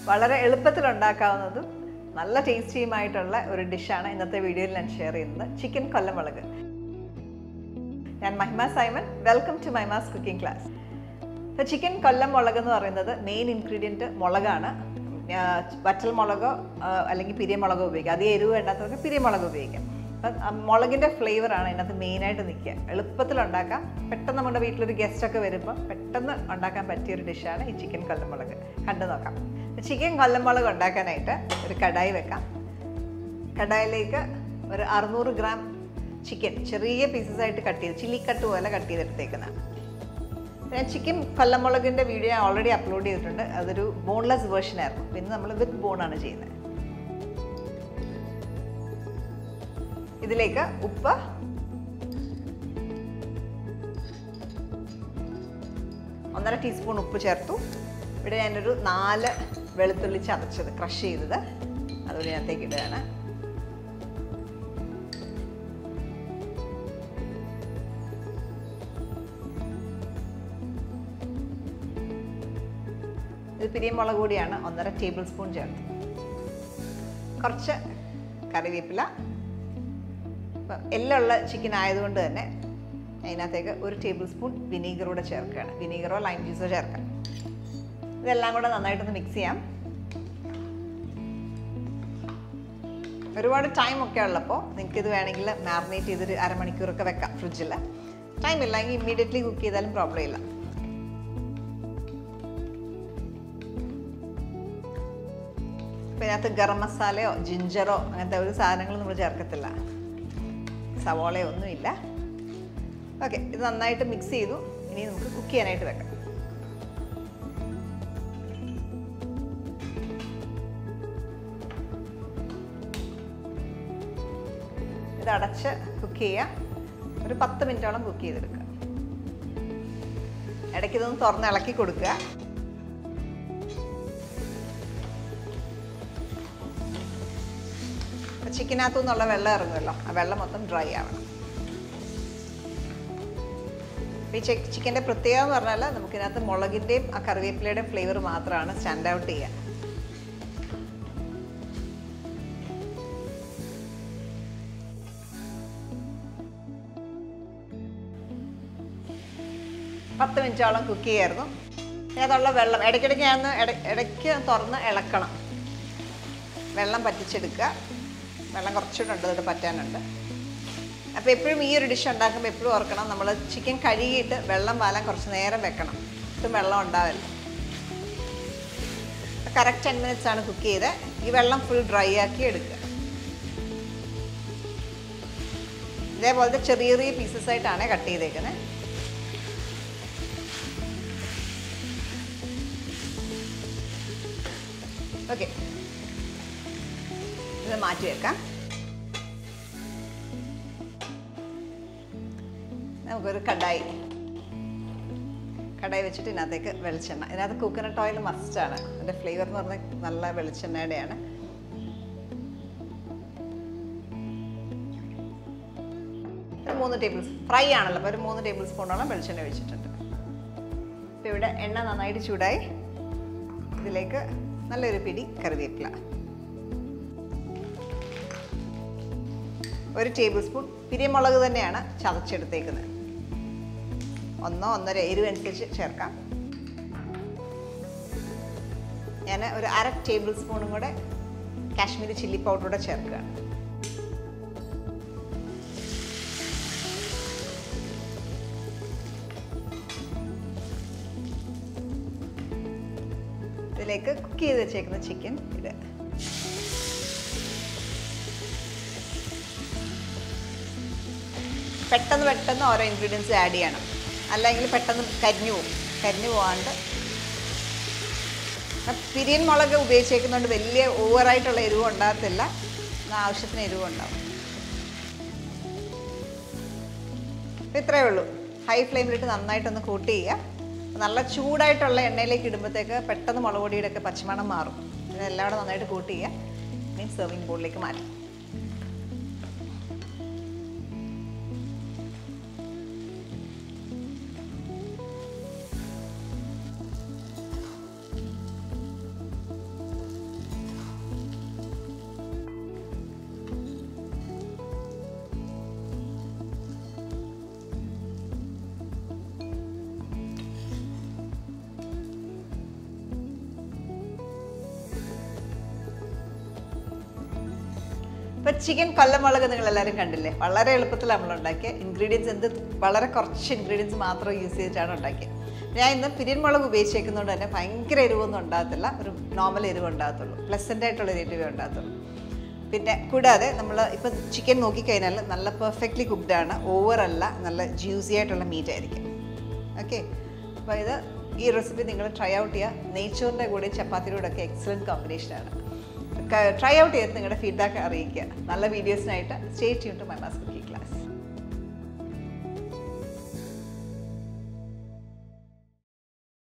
വളരെ എളുപ്പത്തിൽ ഉണ്ടാക്കാവുന്നതും നല്ല ടേസ്റ്റിയുമായിട്ടുള്ള ഒരു ഡിഷാണ് ഇന്നത്തെ വീഡിയോയിൽ ഞാൻ ഷെയർ ചെയ്യുന്നത്. ചിക്കൻ കൊല്ലമുളക്. ഞാൻ Mahima Simon. Welcome to Mahima's cooking class. ഇപ്പോൾ ചിക്കൻ കൊല്ലമുളക് എന്ന് പറയുന്നത് മെയിൻ ഇൻഗ്രീഡിയൻറ്റ് മുളകാണ്. വറ്റൽ മുളകോ അല്ലെങ്കിൽ പിരിയമുളകോ ഉപയോഗിക്കാം. അധികം എരിവ് വേണ്ടാത്തവർക്ക് പിരിയമുളക് ഉപയോഗിക്കാം. അപ്പം മുളകിൻ്റെ ഫ്ലേവറാണ് ഇതിനകത്ത് മെയിനായിട്ട് നിൽക്കുക. എളുപ്പത്തിലുണ്ടാക്കാം. പെട്ടെന്ന് നമ്മുടെ വീട്ടിലൊരു ഗസ്റ്റൊക്കെ വരുമ്പോൾ പെട്ടെന്ന് ഉണ്ടാക്കാൻ പറ്റിയൊരു ഡിഷാണ് ഈ ചിക്കൻ കൊല്ലമുളക്. കണ്ടു നോക്കാം. ചിക്കൻ കൊല്ലമുളക് ഉണ്ടാക്കാനായിട്ട് ഒരു കടായി വെക്കാം. കടായിലേക്ക് ഒരു 600 ഗ്രാം ചിക്കൻ ചെറിയ പീസസായിട്ട് കട്ട് ചെയ്ത് ചില്ലി കട്ട് പോലെ കട്ട് ചെയ്തെടുത്തേക്കുന്നതാണ്. ഞാൻ ചിക്കൻ കൊല്ലമുളകിൻ്റെ വീഡിയോ ഞാൻ ഓൾറെഡി അപ്ലോഡ് ചെയ്തിട്ടുണ്ട്. അതൊരു ബോൺലെസ് വേർഷനായിരുന്നു. പിന്നെ നമ്മൾ വിത്ത് ബോണാണ് ചെയ്യുന്നത്. ഇതിലേക്ക് ഉപ്പ്, ഒന്നര ടീസ്പൂൺ ഉപ്പ് ചേർത്തു. ഇവിടെ ഞാനൊരു 4 വെളുത്തുള്ളി ചതച്ചത് ക്രഷ് ചെയ്തത് അതുപോലെ ഇതിനകത്തേക്ക് ഇടുകയാണ്. ഇത് പിരിയമുളക് കൂടിയാണ്. 1.5 ടേബിൾ സ്പൂൺ ചേർത്ത്. കുറച്ച് കറിവേപ്പില. എല്ലുള്ള ചിക്കൻ ആയതുകൊണ്ട് തന്നെ അതിനകത്തേക്ക് 1 ടേബിൾ സ്പൂൺ വിനീഗർ കൂടെ ചേർക്കുകയാണ്. വിനീഗറോ ലൈം ജ്യൂസോ ചേർക്കാം. ഇതെല്ലാം കൂടെ നന്നായിട്ടൊന്ന് മിക്സ് ചെയ്യാം. ഒരുപാട് ടൈമൊക്കെ ഉള്ളപ്പോൾ നിങ്ങൾക്കിത് വേണമെങ്കിൽ മാറിനേറ്റ് ചെയ്തൊരു അരമണിക്കൂറൊക്കെ വെക്കാം ഫ്രിഡ്ജിൽ. ടൈം ഇല്ലെങ്കിൽ ഇമ്മീഡിയറ്റ്ലി കുക്ക് ചെയ്താലും പ്രോബ്ലം ഇല്ല. അപ്പോൾ ഇതിനകത്ത് ഗരം മസാലയോ ജിഞ്ചറോ അങ്ങനത്തെ ഒരു സാധനങ്ങളും നമ്മൾ ചേർക്കത്തില്ല. സവോളയോ ഒന്നുമില്ല. ഓക്കെ, ഇത് നന്നായിട്ട് മിക്സ് ചെയ്തു. ഇനി നമുക്ക് കുക്ക് ചെയ്യാനായിട്ട് വെക്കാം. ഇത് അടച്ച് കുക്ക് ചെയ്യാം. ഒരു 10 മിനിറ്റോളം കുക്ക് ചെയ്തെടുക്കുക. ഇടയ്ക്ക് ഇതൊന്ന് തുറന്ന് ഇളക്കി കൊടുക്കുക. ചിക്കനകത്തു നിന്നുള്ള വെള്ളം ഇറങ്ങുമല്ലോ, ആ വെള്ളം മൊത്തം ഡ്രൈ ആവണം. ഈ ചിക്കൻ്റെ പ്രത്യേകത എന്ന് പറഞ്ഞാൽ നമുക്കിതിനകത്ത് മുളകിൻ്റെയും ആ കറിവേപ്പിലയുടെയും ഫ്ലേവർ മാത്രമാണ് സ്റ്റാൻഡ് ഔട്ട് ചെയ്യുക. പത്ത് മിനിറ്റോളം കുക്ക് ചെയ്യായിരുന്നു. അതുള്ള വെള്ളം ഇടയ്ക്കിടയ്ക്ക് ഇടയ്ക്ക് തുറന്ന് ഇളക്കണം. വെള്ളം പറ്റിച്ചെടുക്കുക. വെള്ളം കുറച്ചുകൂടെ ഉണ്ട്, ഇത് പറ്റാനുണ്ട്. അപ്പോൾ എപ്പോഴും ഈ ഒരു ഡിഷ് ഉണ്ടാക്കുമ്പോൾ എപ്പോഴും ഓർക്കണം, നമ്മൾ ചിക്കൻ കഴുകിയിട്ട് വെള്ളം വാലാൻ കുറച്ച് നേരം വെക്കണം. ഒട്ടും വെള്ളം ഉണ്ടാവില്ല. കറക്റ്റ് 10 മിനിറ്റ്സ് ആണ് കുക്ക് ചെയ്ത്. ഈ വെള്ളം ഫുൾ ഡ്രൈ ആക്കി എടുക്കുക. ഇതേപോലത്തെ ചെറിയ ചെറിയ പീസസ് ആയിട്ടാണ് കട്ട് ചെയ്തേക്കുന്നത്. ഓക്കെ, ഇത് മാറ്റി വെക്കാം. നമുക്കൊരു കടായി വെച്ചിട്ട് ഇതിനകത്തേക്ക് വെളിച്ചെണ്ണ. ഇതിനകത്ത് കോക്കനട്ട് ഓയിൽ മസ്റ്റാണ്. അതിൻ്റെ ഫ്ലേവർ എന്ന് പറഞ്ഞാൽ നല്ല വെളിച്ചെണ്ണയുടെയാണ്. ഒരു 3 ടേബിൾ ഫ്രൈ ആണല്ലോ, അപ്പോൾ ഒരു 3 ടേബിൾ സ്പൂണോളം വെളിച്ചെണ്ണ ഒഴിച്ചിട്ടുണ്ട്. അപ്പോൾ ഇവിടെ എണ്ണ നന്നായിട്ട് ചൂടായി. ഇതിലേക്ക് നല്ലൊരു പിടി കറിവേപ്പില, 1 ടേബിൾ സ്പൂൺ പിരിയമുളക് തന്നെയാണ് ചതച്ചെടുത്തേക്കുന്നത്. 1-1.5 എരിവ് അനുസരിച്ച് ചേർക്കാം. ഞാൻ ഒരു 1/2 ടേബിൾ സ്പൂണും കൂടെ കാശ്മീരി ചില്ലി പൗഡർ കൂടെ ചേർക്കുകയാണ്. ഇതിലേക്ക് കുക്ക് ചെയ്ത് വെച്ചേക്കുന്ന ചിക്കൻ ഇത് പെട്ടെന്ന് ഓരോ ഇൻഗ്രീഡിയൻസ് ആഡ് ചെയ്യണം. അല്ലെങ്കിൽ പെട്ടെന്ന് കരിഞ്ഞു പോകാണ്ട്. പിരിയൻ മുളക് ഉപയോഗിച്ചേക്കുന്നതുകൊണ്ട് വലിയ ഓവറായിട്ടുള്ള എരിവ് ഉണ്ടാകത്തില്ല. ആവശ്യത്തിന് എരിവ് ഉണ്ടാവും. ഇത്രയേ ഉള്ളൂ. ഹൈ ഫ്ലെയിമിലിട്ട് നന്നായിട്ടൊന്ന് കൂട്ട് ചെയ്യുക. നല്ല ചൂടായിട്ടുള്ള എണ്ണയിലേക്ക് ഇടുമ്പോഴത്തേക്ക് പെട്ടെന്ന് മുളക് പൊടിയുടെ ഒക്കെ പച്ചമണം മാറും. ഇതെല്ലാം കൂടെ നന്നായിട്ട് കൂട്ട് ചെയ്യുക. ഇനി സെർവിങ് ബോളിലേക്ക് മാറ്റാം. അപ്പോൾ ചിക്കൻ കൊല്ലമുളക് നിങ്ങളെല്ലാവരും കണ്ടില്ലേ, വളരെ എളുപ്പത്തിൽ നമ്മൾ ഉണ്ടാക്കിയ ഇൻഗ്രീഡിയൻസ് വളരെ കുറച്ച് ഇൻഗ്രീഡിയൻസ് മാത്രം യൂസ് ചെയ്തിട്ടാണ് ഉണ്ടാക്കിയത്. ഞാൻ ഇന്ന് പിരിയൻമുളക് ഉപയോഗിച്ചേക്കുന്നതുകൊണ്ട് തന്നെ ഭയങ്കര എരിവൊന്നും ഉണ്ടാകത്തില്ല, ഒരു നോർമൽ എരിവ് ഉണ്ടാകത്തുള്ളൂ, പ്ലസൻ്റ് ആയിട്ടുള്ള എരിവേ ഉണ്ടാകത്തുള്ളൂ. പിന്നെ കൂടാതെ നമ്മൾ ഇപ്പം ചിക്കൻ നോക്കിക്കഴിഞ്ഞാൽ നല്ല പെർഫെക്റ്റ്ലി കുക്ക്ഡ് ആണ്, ഓവറല്ല, നല്ല ജ്യൂസി ആയിട്ടുള്ള മീറ്റ് ആയിരിക്കും. ഓക്കെ, അപ്പോൾ ഈ റെസിപ്പി നിങ്ങൾ ട്രൈ ഔട്ട് ചെയ്യുക. നെയ്ച്ചോറിൻ്റെ കൂടെ ചപ്പാത്തിയുടെ കൂടെ ഒക്കെ എക്സലൻറ്റ് കോമ്പിനേഷനാണ്. ട്രൈ ഔട്ട് ചെയ്ത് നിങ്ങളുടെ ഫീഡ്ബാക്ക് അറിയിക്കുക. നല്ല വീഡിയോസിനായിട്ട് stay tune to Maimas cooking class.